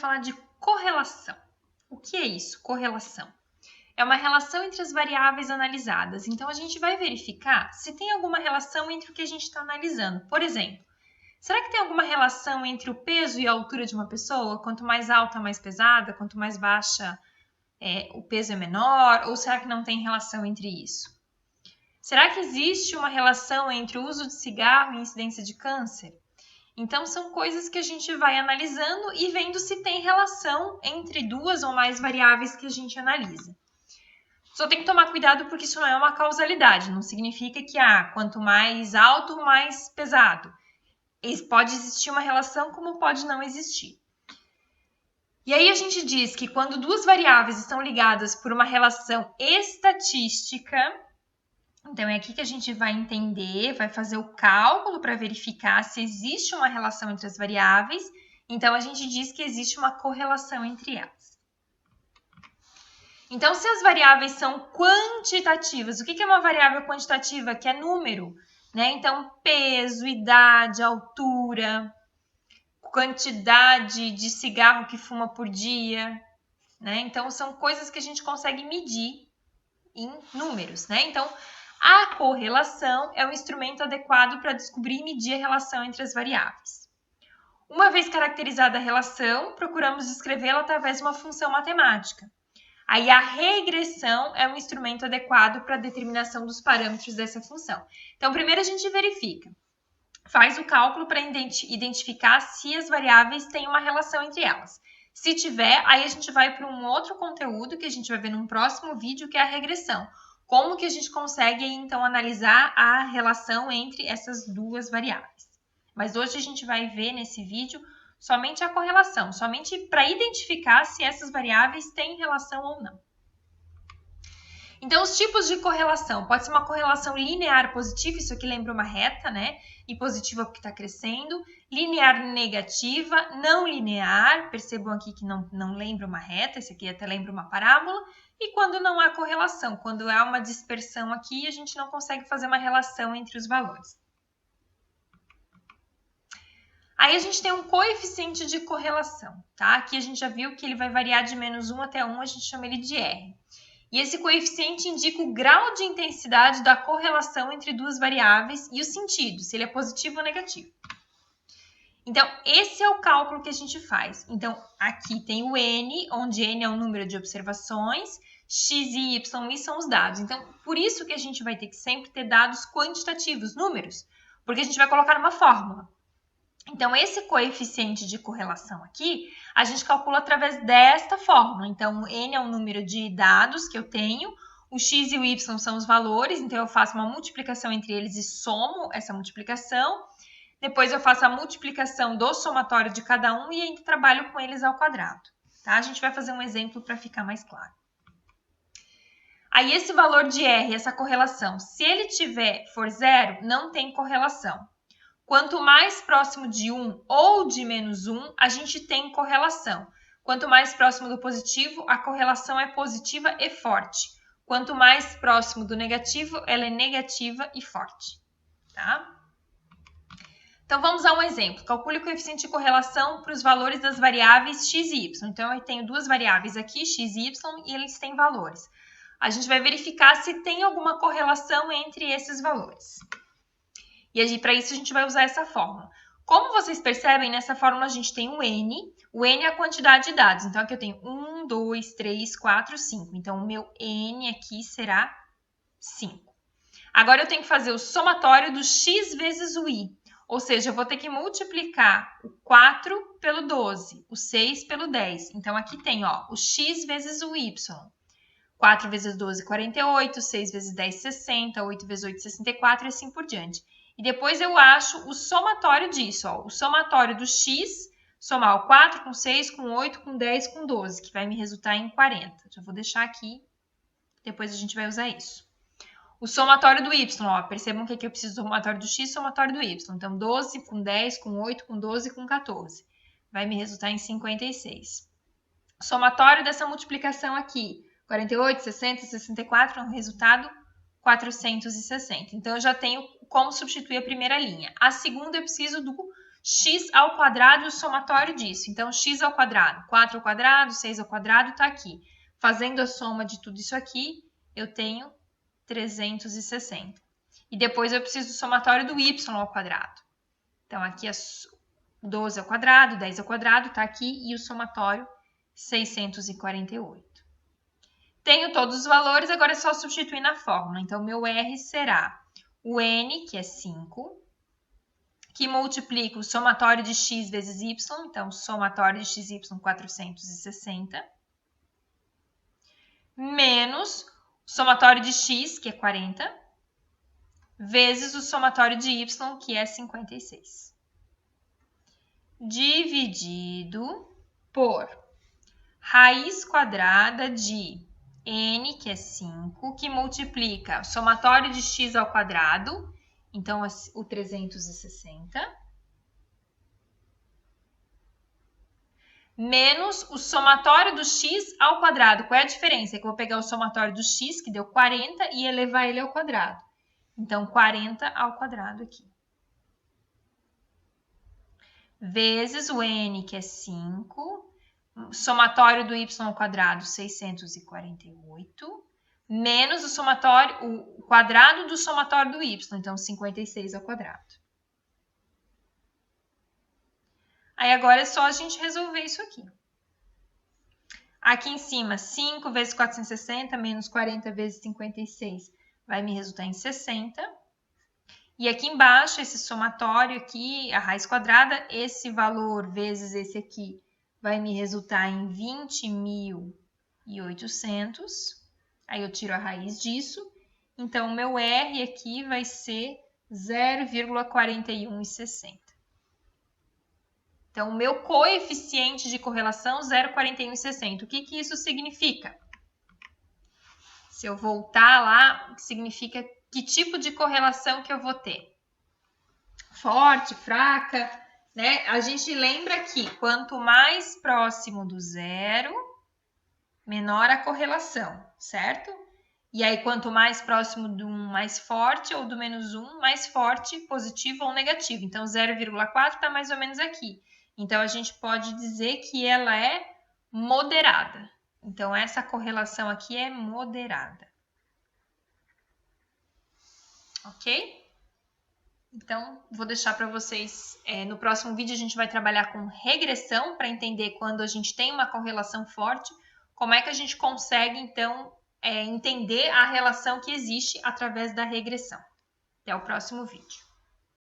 falar de correlação. O que é isso? Correlação. É uma relação entre as variáveis analisadas. Então, a gente vai verificar se tem alguma relação entre o que a gente está analisando. Por exemplo, será que tem alguma relação entre o peso e a altura de uma pessoa? Quanto mais alta, mais pesada. Quanto mais baixa, o peso é menor. Ou será que não tem relação entre isso? Será que existe uma relação entre o uso de cigarro e incidência de câncer? Então, são coisas que a gente vai analisando e vendo se tem relação entre duas ou mais variáveis que a gente analisa. Só tem que tomar cuidado porque isso não é uma causalidade, não significa que quanto mais alto, mais pesado. Pode existir uma relação, como pode não existir. E aí a gente diz que quando duas variáveis estão ligadas por uma relação estatística, então é aqui que a gente vai entender, vai fazer o cálculo para verificar se existe uma relação entre as variáveis, então a gente diz que existe uma correlação entre elas. Então, se as variáveis são quantitativas, o que é uma variável quantitativa? Que é número, né? Então, peso, idade, altura, quantidade de cigarro que fuma por dia, né? Então, são coisas que a gente consegue medir em números, né? Então, a correlação é o instrumento adequado para descobrir e medir a relação entre as variáveis. Uma vez caracterizada a relação, procuramos descrevê-la através de uma função matemática. Aí a regressão é um instrumento adequado para a determinação dos parâmetros dessa função. Então, primeiro a gente verifica, faz o cálculo para identificar se as variáveis têm uma relação entre elas. Se tiver, aí a gente vai para um outro conteúdo que a gente vai ver num próximo vídeo, que é a regressão. Como que a gente consegue, então, analisar a relação entre essas duas variáveis. Mas hoje a gente vai ver nesse vídeo somente a correlação, somente para identificar se essas variáveis têm relação ou não. Então, os tipos de correlação. Pode ser uma correlação linear positiva, isso aqui lembra uma reta, né? E positiva porque está crescendo. Linear negativa, não linear. Percebam aqui que não lembra uma reta, esse aqui até lembra uma parábola. E quando não há correlação, quando há uma dispersão aqui, a gente não consegue fazer uma relação entre os valores. Aí a gente tem um coeficiente de correlação, tá? Aqui a gente já viu que ele vai variar de -1 até 1, a gente chama ele de R. E esse coeficiente indica o grau de intensidade da correlação entre duas variáveis e o sentido, se ele é positivo ou negativo. Então, esse é o cálculo que a gente faz. Então, aqui tem o N, onde N é o número de observações, X e Y são os dados. Então, por isso que a gente vai ter que sempre ter dados quantitativos, números, porque a gente vai colocar uma fórmula. Então, esse coeficiente de correlação aqui, a gente calcula através desta fórmula. Então, N é o número de dados que eu tenho, o X e o Y são os valores, então eu faço uma multiplicação entre eles e somo essa multiplicação. Depois eu faço a multiplicação do somatório de cada um e ainda trabalho com eles ao quadrado. Tá? A gente vai fazer um exemplo para ficar mais claro. Aí, esse valor de R, essa correlação, se ele for zero, não tem correlação. Quanto mais próximo de 1 ou de -1, a gente tem correlação. Quanto mais próximo do positivo, a correlação é positiva e forte. Quanto mais próximo do negativo, ela é negativa e forte. Tá? Então, vamos a um exemplo. Calcule o coeficiente de correlação para os valores das variáveis x e y. Então, eu tenho duas variáveis aqui, x e y, e eles têm valores. A gente vai verificar se tem alguma correlação entre esses valores. E para isso a gente vai usar essa fórmula. Como vocês percebem, nessa fórmula a gente tem o N. O N é a quantidade de dados. Então, aqui eu tenho 1, 2, 3, 4, 5. Então, o meu N aqui será 5. Agora, eu tenho que fazer o somatório do X vezes o Y. Ou seja, eu vou ter que multiplicar o 4 pelo 12, o 6 pelo 10. Então, aqui tem o X vezes o Y. 4 vezes 12, 48. 6 vezes 10, 60. 8 vezes 8, 64 e assim por diante. E depois eu acho o somatório disso, o somatório do x, somar o 4 com 6, com 8, com 10, com 12, que vai me resultar em 40. Já vou deixar aqui, depois a gente vai usar isso. O somatório do y, percebam que aqui eu preciso do somatório do x e somatório do y. Então, 12 com 10, com 8, com 12, com 14. Vai me resultar em 56. O somatório dessa multiplicação aqui, 48, 60, 64, é um resultado 460. Então, eu já tenho como substituir a primeira linha. A segunda, eu preciso do x ao quadrado e o somatório disso. Então, x ao quadrado, 4 ao quadrado, 6 ao quadrado, está aqui. Fazendo a soma de tudo isso aqui, eu tenho 360. E depois eu preciso do somatório do y ao quadrado. Então, aqui é 12 ao quadrado, 10 ao quadrado, está aqui, e o somatório 648. Tenho todos os valores, agora é só substituir na fórmula. Então, meu R será o N, que é 5, que multiplica o somatório de x vezes y, então, somatório de xy, 460, menos o somatório de x, que é 40, vezes o somatório de y, que é 56. Dividido por raiz quadrada de n, que é 5, que multiplica o somatório de x ao quadrado, então o 360, menos o somatório do x ao quadrado. Qual é a diferença? É que eu vou pegar o somatório do x, que deu 40, e elevar ele ao quadrado. Então, 40 ao quadrado aqui. Vezes o n, que é 5, somatório do y ao quadrado, 648, menos o quadrado do somatório do y, então 56 ao quadrado. Aí agora é só a gente resolver isso aqui. Aqui em cima, 5 vezes 460 menos 40 vezes 56 vai me resultar em 60. E aqui embaixo, esse somatório aqui, a raiz quadrada, esse valor vezes esse aqui vai me resultar em 20.800. Aí eu tiro a raiz disso. Então, o meu R aqui vai ser 0,4160. Então, o meu coeficiente de correlação, 0,4160. O que isso significa? Se eu voltar lá, significa que tipo de correlação que eu vou ter? Forte, fraca, né? A gente lembra que quanto mais próximo do zero, menor a correlação, certo? E aí, quanto mais próximo do 1, mais forte, ou do menos 1, mais forte, positivo ou negativo. Então, 0,4 está mais ou menos aqui. Então, a gente pode dizer que ela é moderada. Então, essa correlação aqui é moderada. Ok? Então, vou deixar para vocês, no próximo vídeo a gente vai trabalhar com regressão para entender quando a gente tem uma correlação forte, como é que a gente consegue, então, entender a relação que existe através da regressão. Até o próximo vídeo.